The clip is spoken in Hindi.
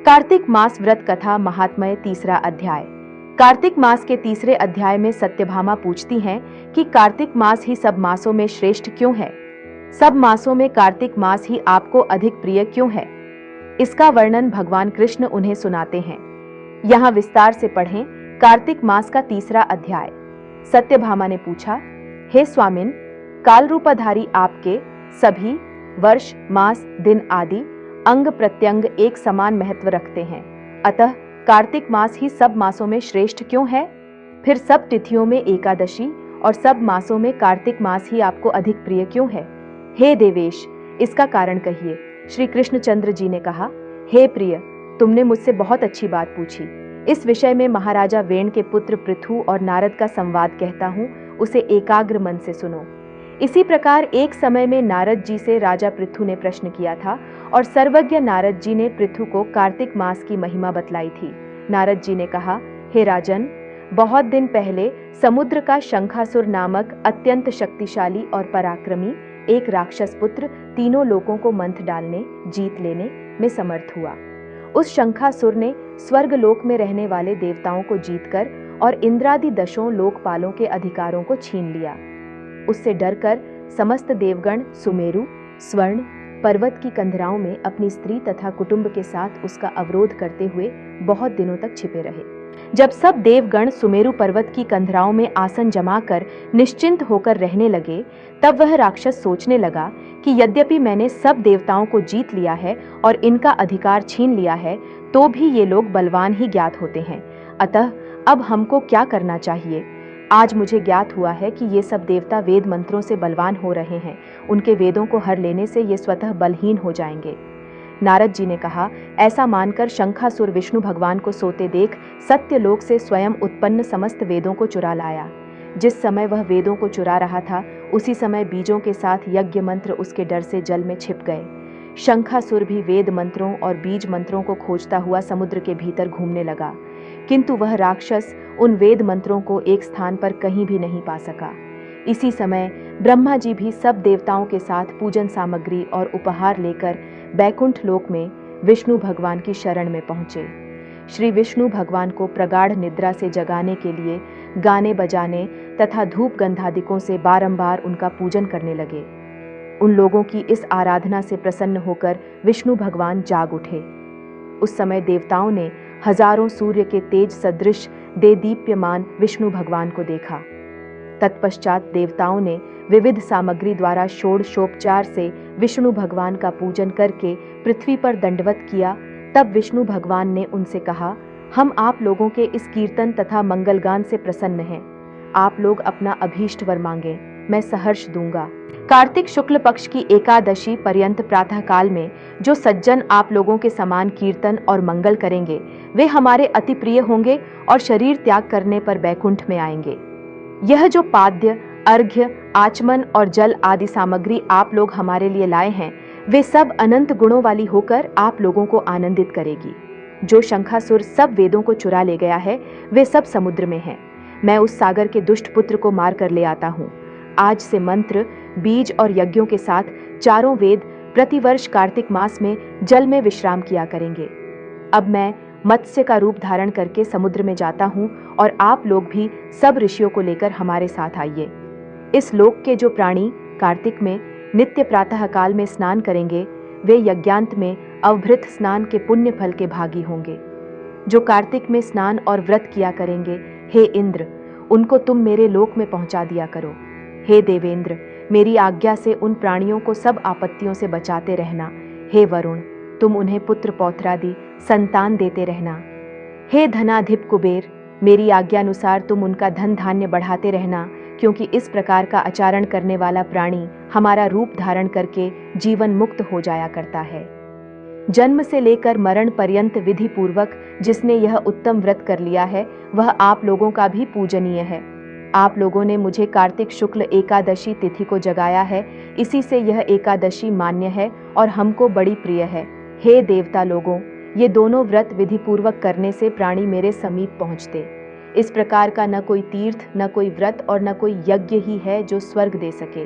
कार्तिक मास व्रत कथा महात्म्य तीसरा अध्याय। कार्तिक मास के तीसरे अध्याय में सत्यभामा पूछती हैं कि कार्तिक मास ही सब मासों में श्रेष्ठ क्यों है। सब मासों में कार्तिक मास ही आपको अधिक प्रिय क्यों है। इसका वर्णन भगवान कृष्ण उन्हें सुनाते हैं। यहाँ विस्तार से पढ़ें कार्तिक मास का तीसरा अध्याय। सत्यभामा ने पूछा, हे स्वामिन, काल रूपधारी आपके सभी वर्ष, मास, दिन आदि अंग प्रत्यंग एक समान महत्व रखते हैं, अतः कार्तिक मास ही सब मासों में श्रेष्ठ क्यों है। फिर सब तिथियों में एकादशी और सब मासों में कार्तिक मास ही आपको अधिक प्रिय क्यों है। हे देवेश, इसका कारण कहिए। श्री कृष्णचंद्र जी ने कहा, हे प्रिय, तुमने मुझसे बहुत अच्छी बात पूछी। इस विषय में महाराजा वेण के पुत्र पृथु और नारद का संवाद कहता हूँ, उसे एकाग्र मन से सुनो। इसी प्रकार एक समय में नारद जी से राजा पृथु ने प्रश्न किया था और सर्वज्ञ नारद जी ने पृथु को कार्तिक मास की महिमा बतलाई थी। नारद जी ने कहा, हे राजन, बहुत दिन पहले समुद्र का शंखासुर नामक अत्यंत शक्तिशाली और पराक्रमी एक राक्षस पुत्र तीनों लोकों को मंथ डालने, जीत लेने में समर्थ हुआ। उस शंखासुर ने स्वर्ग लोक में रहने वाले देवताओं को जीतकर और इंद्रादि दशों लोकपालों के अधिकारों को छीन लिया। उससे डरकर समस्त देवगण सुमेरु स्वर्ण पर्वत की कंधराओं में अपनी स्त्री तथा कुटुंब के साथ उसका अवरोध करते हुए बहुत दिनों तक छिपे रहे। जब सब देवगण सुमेरु पर्वत की कंधराओं में आसन जमाकर निश्चिंत होकर रहने लगे, तब वह राक्षस सोचने लगा कि यद्यपि मैंने सब देवताओं को जीत लिया है और इनका अधिकार छीन लिया है, तो भी ये लोग बलवान ही ज्ञात होते हैं। अतः अब हमको क्या करना चाहिए। आज मुझे ज्ञात हुआ है कि ये सब देवता वेद मंत्रों से बलवान हो रहे हैं। उनके वेदों को हर लेने से ये स्वतः बलहीन हो जाएंगे। नारद जी ने कहा, ऐसा मानकर शंखासुर विष्णु भगवान को सोते देख सत्यलोक से स्वयं उत्पन्न समस्त वेदों को चुरा लाया। जिस समय वह वेदों को चुरा रहा था, उसी समय बीजों के साथ यज्ञ मंत्र उसके डर से जल में छिप गए। शंखासुर भी वेद मंत्रों और बीज मंत्रों को खोजता हुआ समुद्र के भीतर घूमने लगा, किंतु वह राक्षस उन वेद मंत्रों को एक स्थान पर कहीं भी नहीं पा सका। इसी समय ब्रह्मा जी भी सब देवताओं के साथ पूजन सामग्री और उपहार लेकर बैकुंठ लोक में विष्णु भगवान की शरण में पहुंचे। श्री विष्णु भगवान को प्रगाढ़ निद्रा से जगाने के लिए गाने बजाने तथा धूप गंधादिकों से बारंबार उनका पूजन करने लगे। उन लोगों की इस आराधना से प्रसन्न होकर विष्णु भगवान जाग उठे। उस समय देवताओं ने हजारों सूर्य के तेज सदृश देदीप्यमान विष्णु भगवान को देखा। तत्पश्चात देवताओं ने विविध सामग्री द्वारा षोडशोपचार से विष्णु भगवान का पूजन करके पृथ्वी पर दंडवत किया। तब विष्णु भगवान ने उनसे कहा, हम आप लोगों के इस कीर्तन तथा मंगलगान से प्रसन्न हैं। आप लोग अपना अभीष्ट वर मांगे, मैं सहर्ष दूंगा। कार्तिक शुक्ल पक्ष की एकादशी पर्यंत प्रातः काल में जो सज्जन आप लोगों के समान कीर्तन और मंगल करेंगे, वे हमारे अति प्रिय होंगे और शरीर त्याग करने पर बैकुंठ में आएंगे। यह जो पाद्य, अर्घ्य, आचमन और जल आदि सामग्री आप लोग हमारे लिए लाए हैं, वे सब अनंत गुणों वाली होकर आप लोगों को आनंदित करेगी। जो शंखासुर सब वेदों को चुरा ले गया है, वे सब समुद्र में हैं। मैं उस सागर के दुष्ट पुत्र को मार कर ले आता हूँ। आज से मंत्र, बीज और यज्ञों के साथ चारों वेद प्रतिवर्ष कार्तिक मास में जल में विश्राम किया करेंगे। अब मैं मत्स्य का रूप धारण करके समुद्र में जाता हूँ और आप लोग भी सब ऋषियों को लेकर हमारे साथ आइए। इस लोक के जो प्राणी कार्तिक में नित्य प्रातः काल में स्नान करेंगे, वे यज्ञांत में अवभृत स्नान के पुण्य फल के भागी होंगे। जो कार्तिक में स्नान और व्रत किया करेंगे, हे इंद्र, उनको तुम मेरे लोक में पहुंचा दिया करो। हे देवेंद्र, मेरी आज्ञा से उन प्राणियों को सब आपत्तियों से बचाते रहना। हे वरुण, तुम उन्हें पुत्र पौत्रादि संतान देते रहना। हे धनाधिप कुबेर, मेरी आज्ञानुसार तुम उनका धन धान्य बढ़ाते रहना, क्योंकि इस प्रकार का आचरण करने वाला प्राणी हमारा रूप धारण करके जीवन मुक्त हो जाया करता है। जन्म से लेकर मरण पर्यंत विधि पूर्वक जिसने यह उत्तम व्रत कर लिया है, वह आप लोगों का भी पूजनीय है। आप लोगों ने मुझे कार्तिक शुक्ल एकादशी तिथि को जगाया है, इसी से यह एकादशी मान्य है और हमको बड़ी प्रिय है। हे देवता लोगों, ये दोनों व्रत विधि पूर्वक करने से प्राणी मेरे समीप पहुँचते। इस प्रकार का न कोई तीर्थ, न कोई व्रत और न कोई यज्ञ ही है जो स्वर्ग दे सके।